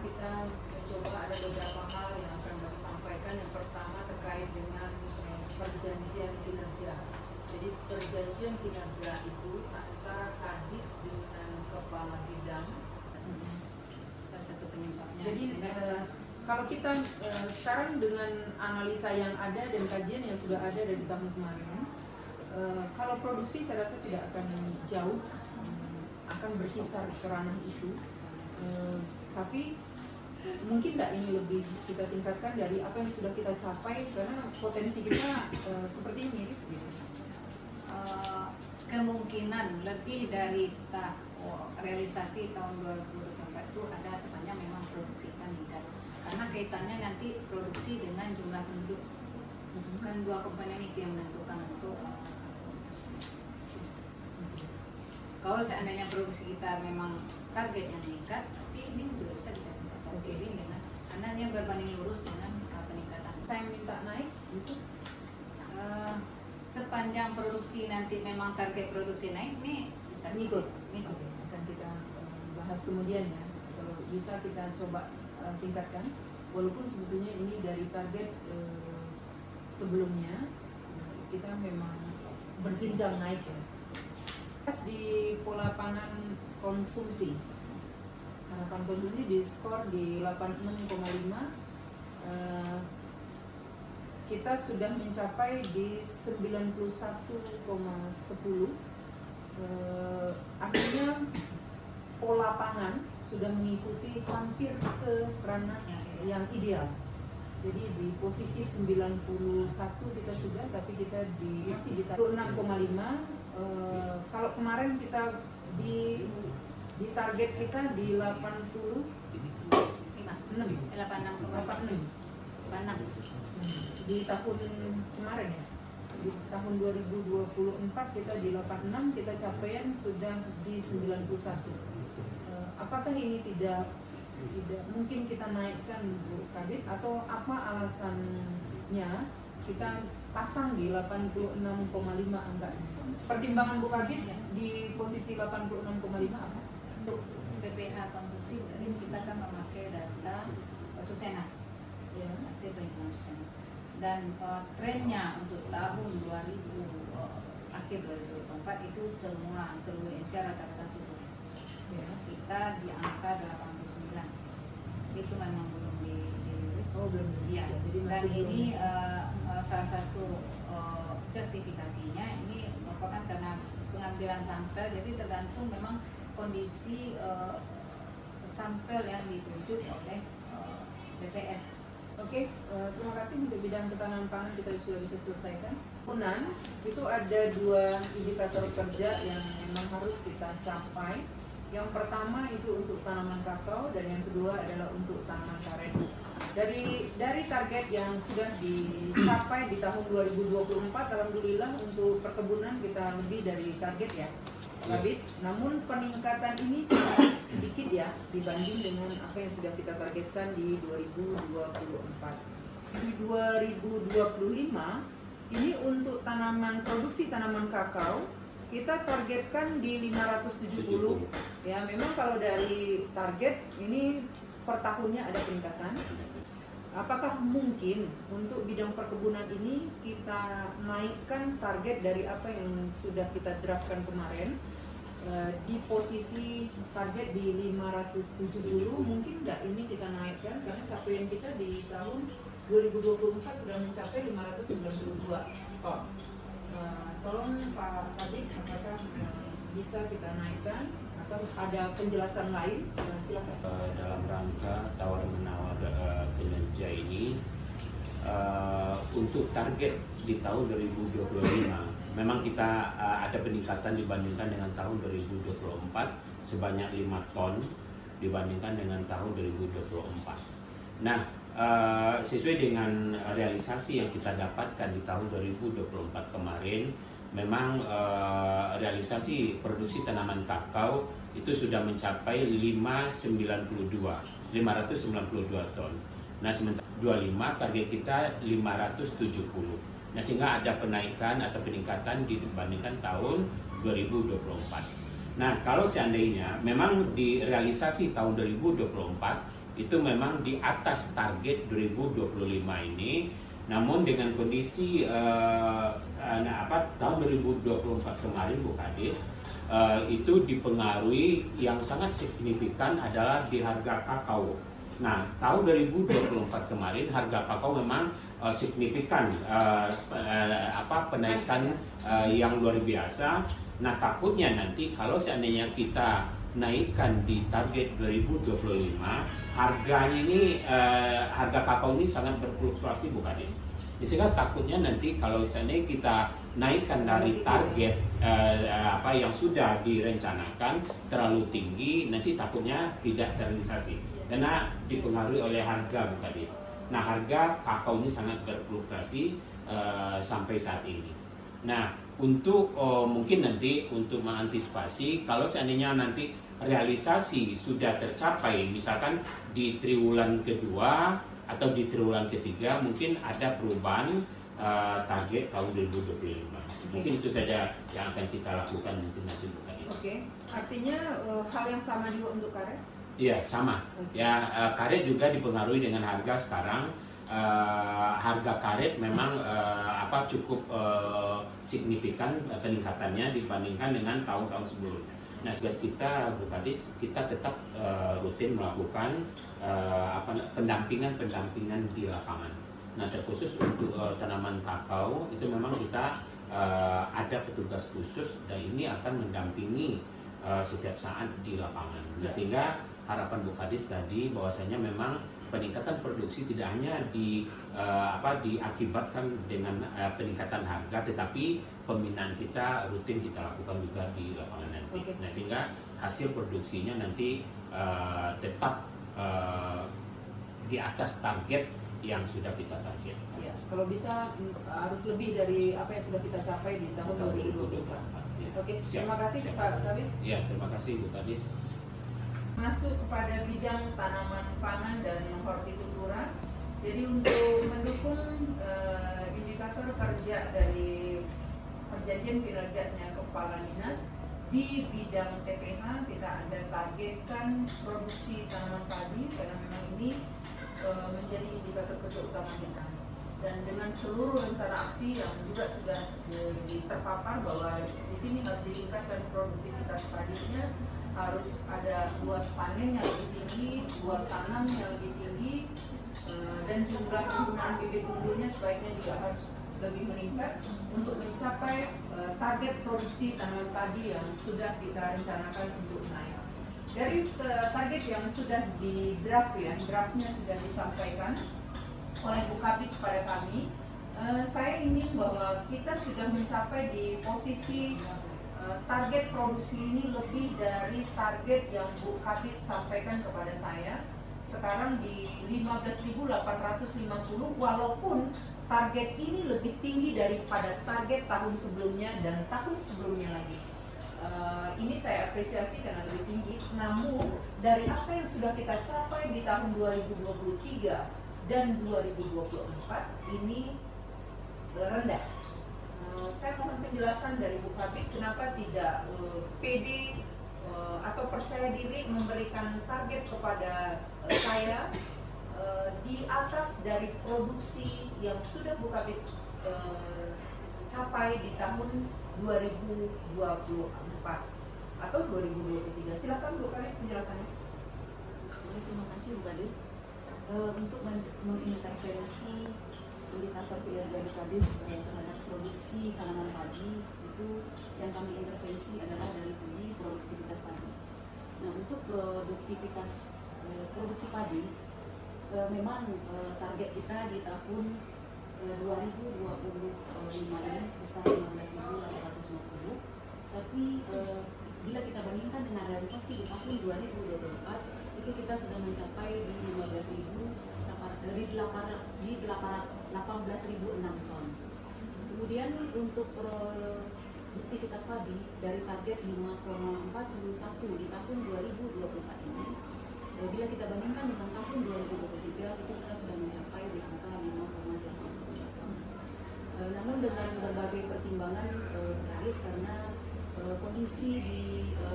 kita mencoba ada beberapa hal yang akan kami sampaikan. Yang pertama terkait dengan perjanjian kinerja. Jadi perjanjian kinerja itu antara Kadis dengan kepala bidang. Salah satu penyebabnya. Jadi kalau kita sekarang dengan analisa yang ada dan kajian yang sudah ada dari tahun kemarin, kalau produksi saya rasa tidak akan jauh, akan berkisar ke ranah itu. Tapi mungkin tidak ini lebih kita tingkatkan dari apa yang sudah kita capai, karena potensi kita seperti ini gitu. Kemungkinan lebih dari realisasi tahun 2024 itu ada sepanjang memang produksi kan meningkat, karena kaitannya nanti produksi dengan jumlah penduduk, bukan dua komponen itu yang menentukan untuk kalau seandainya produksi kita memang targetnya meningkat, tapi ini juga bisa kita tingkatkan seiring dengan karena dia berbanding lurus dengan peningkatan. Saya minta naik gitu. Sepanjang produksi nanti memang target produksi naik, nih bisa Ngikut. ngikut. Akan kita bahas kemudian ya. Kalau bisa kita coba tingkatkan, walaupun sebetulnya ini dari target sebelumnya kita memang berjenjang naik ya. Di pola pangan konsumsi, harapan konsumsi di skor di 86,5, kita sudah mencapai di 91,10, artinya pola pangan sudah mengikuti hampir ke ranah yang ideal. Jadi di posisi 91 kita sudah, tapi kita masih di 86,5. Kalau kemarin kita di target kita di 86,6 di tahun kemarin ya. Di tahun 2024 kita di 86, kita capaian sudah di 91. Apakah ini tidak mungkin kita naikkan Bu Kabid, atau apa alasannya kita pasang di 86,5 angkanya? Pertimbangan Bu Kabid di posisi 86,5 apa? Untuk PPH konsumsi kita kan memakai data Susenas, Ya. hasil perhitungan Susenas, dan trennya untuk tahun akhir 2024 itu seluruh Indonesia rata-rata turun. Ya. Kita di angka 89, itu memang belum dirilis. Oh, belum dirilis. Ya. Jadi Dan masih ini belum. salah satu justifikasinya ini merupakan karena pengambilan sampel, jadi tergantung memang kondisi sampel yang dituntut oleh BPS. Oke, terima kasih. Untuk bidang ketahanan pangan kita sudah bisa selesaikan. Kemudian itu ada dua indikator kerja yang memang harus kita capai. Yang pertama itu untuk tanaman kakao, dan yang kedua adalah untuk tanaman karet. Dari target yang sudah dicapai di tahun 2024, alhamdulillah untuk perkebunan kita lebih dari target ya, Kabid. Namun peningkatan ini sangat sedikit ya dibanding dengan apa yang sudah kita targetkan di 2024. Di 2025 ini untuk produksi tanaman kakao kita targetkan di 570. Ya, memang kalau dari target ini per tahunnya ada peningkatan. Apakah mungkin untuk bidang perkebunan ini kita naikkan target dari apa yang sudah kita draftkan kemarin, di posisi target di 570, mungkin nggak ini kita naikkan, karena capaian kita di tahun 2024 sudah mencapai 592 ton. Tolong Pak Kabid, apakah bisa kita naikkan atau ada penjelasan lain? Silakan. Dalam rangka tawar-menawar kinerja ini, untuk target di tahun 2025 memang kita ada peningkatan dibandingkan dengan tahun 2024 sebanyak 5 ton dibandingkan dengan tahun 2024. Nah, sesuai dengan realisasi yang kita dapatkan di tahun 2024 kemarin, memang realisasi produksi tanaman kakao itu sudah mencapai 592 ton. Nah, sementara 25 target kita 570. Nah, sehingga ada penaikan atau peningkatan dibandingkan tahun 2024. Nah, kalau seandainya memang di realisasi tahun 2024 itu memang di atas target 2025 ini, namun dengan kondisi tahun 2024 kemarin Bu Kadis, itu dipengaruhi yang sangat signifikan adalah di harga kakao. Nah, tahun 2024 kemarin harga kakao memang signifikan penaikan yang luar biasa. Nah, takutnya nanti kalau seandainya kita naikkan di target 2025, harganya ini harga kakao ini sangat berfluktuasi Bu Kadis. Sehingga takutnya nanti kalau seandainya kita naikkan dari target yang sudah direncanakan terlalu tinggi, nanti takutnya tidak terrealisasi karena dipengaruhi oleh harga Bu Kadis. Nah, harga kakao ini sangat berfluktuasi sampai saat ini. Nah, untuk mungkin nanti untuk mengantisipasi kalau seandainya nanti realisasi sudah tercapai, misalkan di triwulan kedua atau di triwulan ketiga, mungkin ada perubahan target tahun 2025. Mungkin itu saja yang akan kita lakukan mungkin nanti Bu Kadis. Oke, artinya hal yang sama juga untuk karet? Iya, sama. Ya, karet juga dipengaruhi dengan harga sekarang. Harga karet memang cukup signifikan peningkatannya dibandingkan dengan tahun-tahun sebelumnya. Nah, tugas kita Bu Kadis, kita tetap rutin melakukan pendampingan di lapangan. Nah, terkhusus untuk tanaman kakao itu memang kita ada petugas khusus dan ini akan mendampingi setiap saat di lapangan. Nah, sehingga harapan Bu Kadis tadi bahwasanya memang peningkatan produksi tidak hanya diakibatkan dengan peningkatan harga, tetapi pembinaan kita rutin kita lakukan juga di lapangan nanti. Okay. Nah, sehingga hasil produksinya nanti tetap di atas target yang sudah kita target. Ya, kalau bisa harus lebih dari apa yang sudah kita capai di tahun 2024. Ya. Oke, Siap. terima kasih Pak Kabit. Ya, terima kasih Bu Kadis. Masuk kepada bidang tanaman pangan dan hortikultura. Jadi untuk mendukung indikator kerja dari perjanjian kinerjanya Kepala Dinas di bidang TPH, kita ada targetkan produksi tanaman padi karena memang ini menjadi indikator kerja utama kita. Dan dengan seluruh rencana aksi yang juga sudah terpapar bahwa di sini harus ditingkatkan produktivitas padinya, harus ada luas panen yang lebih tinggi, luas tanam yang lebih tinggi, dan jumlah penggunaan bibit unggulnya sebaiknya juga harus lebih meningkat untuk mencapai target produksi tanaman padi yang sudah kita rencanakan untuk naik. Dari target yang sudah di draft ya, draftnya sudah disampaikan oleh Bu Kabit kepada kami, saya ingin bahwa kita sudah mencapai di posisi target produksi ini lebih dari target yang Bu Kabit sampaikan kepada saya. Sekarang di 15.850, walaupun target ini lebih tinggi daripada target tahun sebelumnya dan tahun sebelumnya lagi. Ini saya apresiasi karena lebih tinggi. Namun dari apa yang sudah kita capai di tahun 2023 dan 2024 ini rendah. Saya mohon penjelasan dari Bu Kabit kenapa tidak PD atau percaya diri memberikan target kepada saya di atas dari produksi yang sudah Bu Kabit capai di tahun 2024 atau 2023. Silakan Bu Kabit penjelasannya. Terima kasih Bu Kadis. Untuk mengintervensi indikator kinerja Bu Kadis terhadap produksi tanaman padi, itu yang kami intervensi adalah dari segi produktivitas padi. Nah, untuk produktivitas produksi padi, memang target kita di tahun 2025 ini sebesar 15.850, tapi bila kita bandingkan dengan realisasi di tahun 2024, itu kita sudah mencapai di 18.006 ton. Kemudian untuk produktivitas padi dari target 5,41 di tahun 2024 ini, bila kita bandingkan dengan tahun 2023, itu kita sudah mencapai di angka 5,88 ton. Namun dengan berbagai pertimbangan Kadis, karena kondisi di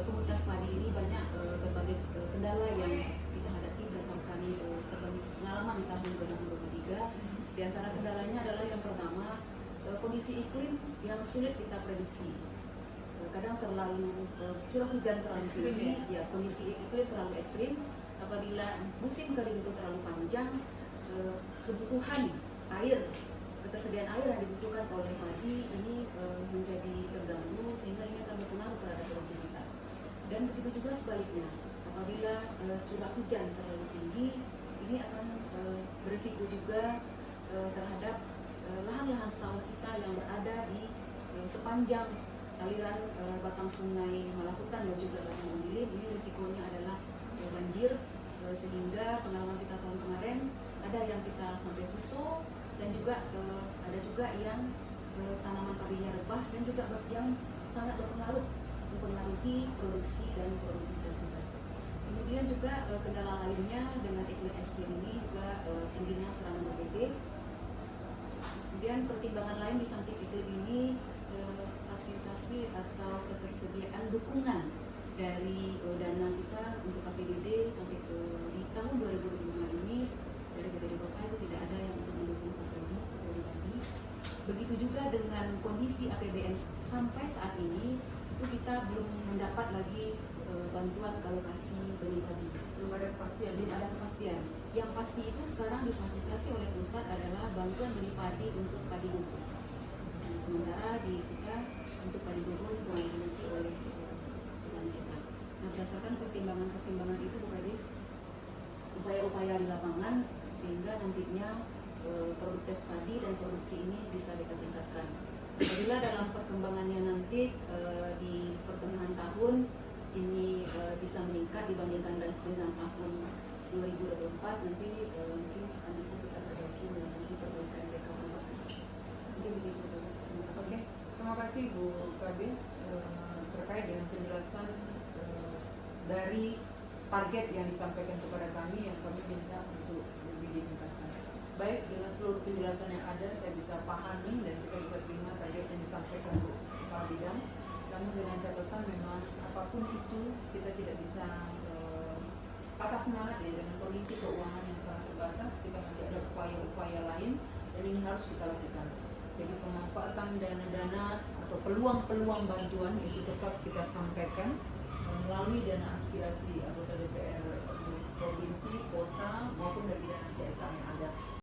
komunitas padi ini banyak berbagai kendala yang kita hadapi berdasarkan pengalaman di tahun 2023. Di antara kendalanya adalah yang pertama, kondisi iklim yang sulit kita prediksi. Kadang terlalu curah hujan terlalu Ekstrim, tinggi, ya kondisi iklim terlalu ekstrim. Apabila musim kering itu terlalu panjang, kebutuhan air, ketersediaan air yang dibutuhkan oleh padi ini menjadi terganggu, sehingga ini akan berpengaruh terhadap produktivitas. Dan begitu juga sebaliknya, apabila curah hujan terlalu tinggi, ini akan berisiko juga terhadap lahan-lahan sawah kita yang berada di sepanjang aliran batang sungai Malakutan dan juga Batang Manggiling. Ini risikonya adalah banjir, sehingga pengalaman kita tahun kemarin ada yang kita sampai puso, dan juga ada juga yang tanaman padinya rebah, dan juga yang sangat mempengaruhi produksi dan produktivitas kita. Kemudian juga kendala lainnya dengan iklim ekstrim ini juga tingginya serangan OPD. Kemudian pertimbangan lain di samping iklim ini, fasilitasi atau ketersediaan dukungan dari dana kita untuk APBD sampai di tahun 2025 ini dari BPD Kota itu tidak ada yang untuk mendukung seperti tadi. Begitu juga dengan kondisi APBN sampai saat ini, itu kita belum mendapat lagi bantuan alokasi benih padi. Belum ada kepastian. Belum ada kepastian. Yang pasti itu sekarang difasilitasi oleh pusat adalah bantuan benih padi untuk padi gugur. Dan sementara di kita untuk padi gugur kurang dimiliki oleh petani kita. Nah, berdasarkan pertimbangan-pertimbangan itu, Bu Kadis, upaya-upaya di lapangan sehingga nantinya produktivitas padi dan produksi ini bisa kita tingkatkan. Apabila dalam perkembangannya nanti di pertengahan tahun ini bisa meningkat dibandingkan dengan tahun 2024, nanti mungkin akan bisa kita perbaiki melalui perbaikan rekaman bagus. Mungkin begitu, Bu Kadis. Terima kasih. Oke, terima kasih Bu Kabin terkait dengan penjelasan dari target yang disampaikan kepada kami yang kami minta untuk lebih ditingkatkan. Baik, dengan seluruh penjelasan yang ada saya bisa pahami dan kita bisa terima target yang disampaikan Bu Kepala Bidang. Namun dengan catatan memang apapun itu kita tidak bisa patah semangat ya, dengan kondisi keuangan yang sangat terbatas. Kita masih ada upaya-upaya lain dan ini harus kita lakukan. Jadi pemanfaatan dana-dana atau peluang-peluang bantuan itu tetap kita sampaikan melalui dana aspirasi anggota DPR provinsi, kota maupun